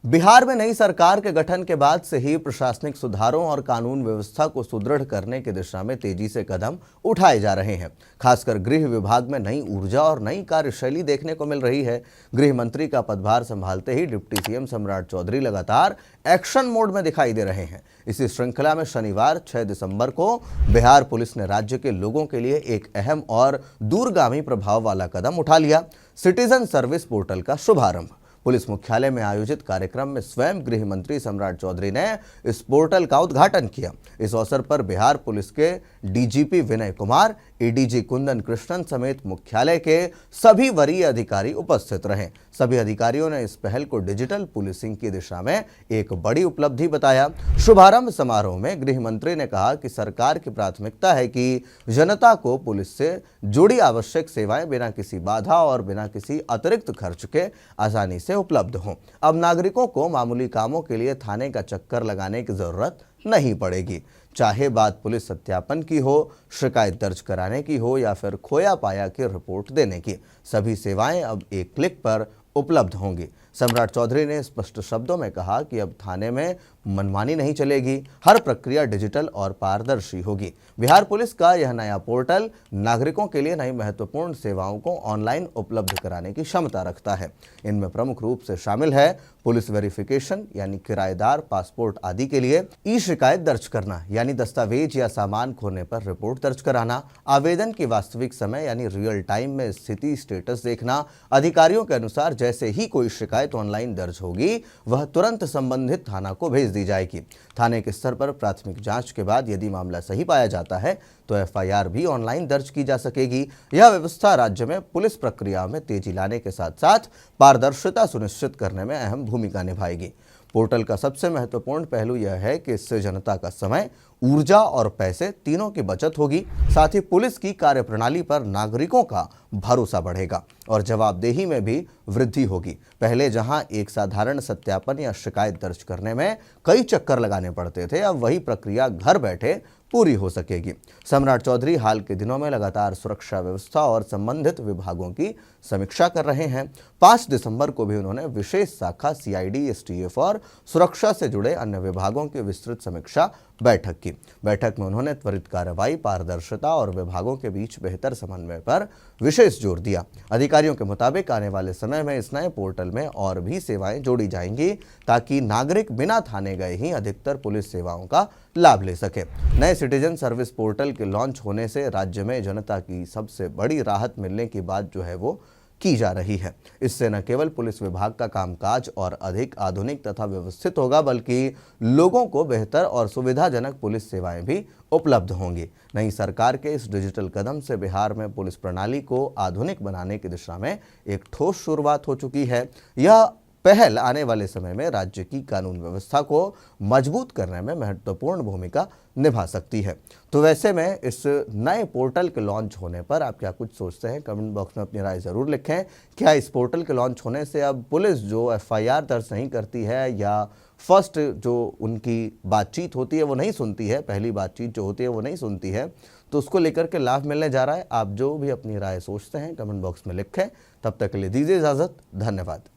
बिहार में नई सरकार के गठन के बाद से ही प्रशासनिक सुधारों और कानून व्यवस्था को सुदृढ़ करने की दिशा में तेजी से कदम उठाए जा रहे हैं। खासकर गृह विभाग में नई ऊर्जा और नई कार्यशैली देखने को मिल रही है। गृह मंत्री का पदभार संभालते ही डिप्टी सीएम सम्राट चौधरी लगातार एक्शन मोड में दिखाई दे रहे हैं। इसी श्रृंखला में शनिवार 6 दिसंबर को बिहार पुलिस ने राज्य के लोगों के लिए एक अहम और दूरगामी प्रभाव वाला कदम उठा लिया। सिटीजन सर्विस पोर्टल का शुभारंभ। पुलिस मुख्यालय में आयोजित कार्यक्रम में स्वयं गृह मंत्री सम्राट चौधरी ने इस पोर्टल का उद्घाटन किया। इस अवसर पर बिहार पुलिस के डीजीपी विनय कुमार, एडीजी कुंदन कृष्णन समेत मुख्यालय के सभी वरीय अधिकारी उपस्थित रहे। सभी अधिकारियों ने इस पहल को डिजिटल पुलिसिंग की दिशा में एक बड़ी उपलब्धि बताया। शुभारंभ समारोह में गृह मंत्री ने कहा कि सरकार की प्राथमिकता है कि जनता को पुलिस से जुड़ी आवश्यक सेवाएं बिना किसी बाधा और बिना किसी अतिरिक्त खर्च के आसानी से उपलब्ध हों। अब नागरिकों को मामूली कामों के लिए थाने का चक्कर लगाने की जरूरत नहीं पड़ेगी। चाहे बात पुलिस सत्यापन की हो, शिकायत दर्ज कराने की हो या फिर खोया पाया की रिपोर्ट देने की, सभी सेवाएं अब एक क्लिक पर उपलब्ध होंगी। सम्राट चौधरी ने स्पष्ट शब्दों में कहा कि अब थाने में मनमानी नहीं चलेगी, हर प्रक्रिया डिजिटल और पारदर्शी होगी। बिहार पुलिस का यह नया पोर्टल नागरिकों के लिए नई महत्वपूर्ण सेवाओं को ऑनलाइन उपलब्ध कराने की क्षमता रखता है। इनमें प्रमुख रूप से शामिल है पुलिस वेरिफिकेशन यानी किराएदार, पासपोर्ट आदि के लिए ई शिकायत दर्ज करना यानी दस्तावेज या सामान खोने पर रिपोर्ट दर्ज कराना, आवेदन की वास्तविक समय यानी रियल टाइम में स्थिति स्टेटस देखना। अधिकारियों के अनुसार जैसे ही कोई शिकायत ऑनलाइन दर्ज होगी, वह तुरंत संबंधित थाना को भेज दी जाएगी। थाने के स्तर पर प्राथमिक जांच के बाद यदि मामला सही पाया जाता है तो एफआईआर भी ऑनलाइन दर्ज की जा सकेगी। यह व्यवस्था राज्य में पुलिस प्रक्रिया में तेजी लाने के साथ साथ पारदर्शिता सुनिश्चित करने में अहम भूमिका निभाएगी। पोर्टल का सबसे महत्वपूर्ण पहलू यह है कि इससे जनता का समय, ऊर्जा और पैसे तीनों की बचत होगी। साथ ही पुलिस की कार्यप्रणाली पर नागरिकों का भरोसा बढ़ेगा और जवाबदेही में भी वृद्धि होगी। पहले जहां एक साधारण सत्यापन या शिकायत दर्ज करने में कई चक्कर लगाने पड़ते थे, अब वही प्रक्रिया घर बैठे पूरी हो सकेगी। सम्राट चौधरी हाल के दिनों में लगातार सुरक्षा व्यवस्था और संबंधित विभागों की समीक्षा कर रहे हैं। 5 दिसंबर को भी उन्होंने विशेष शाखा सीआईडी, एसटीएफ और सुरक्षा से जुड़े अन्य विभागों की विस्तृत समीक्षा बैठक की। बैठक में उन्होंने त्वरित कार्रवाई, पारदर्शिता और विभागों के बीच बेहतर समन्वय पर विशेष जोर दिया। अधिकारियों के मुताबिक आने वाले समय में इस नए पोर्टल में और भी सेवाएं जोड़ी जाएंगी ताकि नागरिक बिना थाने गए ही अधिकतर पुलिस सेवाओं का लाभ ले सके। नए सिटीजन सर्विस पोर्टल के लॉन्च होने से राज्य में जनता की सबसे बड़ी राहत मिलने की बात जो है वो की जा रही है। इससे न केवल पुलिस विभाग का कामकाज और अधिक आधुनिक तथा व्यवस्थित होगा, बल्कि लोगों को बेहतर और सुविधाजनक पुलिस सेवाएं भी उपलब्ध होंगी। नई सरकार के इस डिजिटल कदम से बिहार में पुलिस प्रणाली को आधुनिक बनाने की दिशा में एक ठोस शुरुआत हो चुकी है। यह पहल आने वाले समय में राज्य की कानून व्यवस्था को मजबूत करने में महत्वपूर्ण भूमिका निभा सकती है। तो वैसे में इस नए पोर्टल के लॉन्च होने पर आप क्या कुछ सोचते हैं? कमेंट बॉक्स में अपनी राय ज़रूर लिखें। क्या इस पोर्टल के लॉन्च होने से अब पुलिस जो एफआईआर दर्ज नहीं करती है या फर्स्ट जो उनकी बातचीत होती है वो नहीं सुनती है, पहली बातचीत जो होती है वो नहीं सुनती है, तो उसको लेकर के लाभ मिलने जा रहा है? आप जो भी अपनी राय सोचते हैं कमेंट बॉक्स में लिखें। तब तक के लिए दीजिए इजाज़त। धन्यवाद।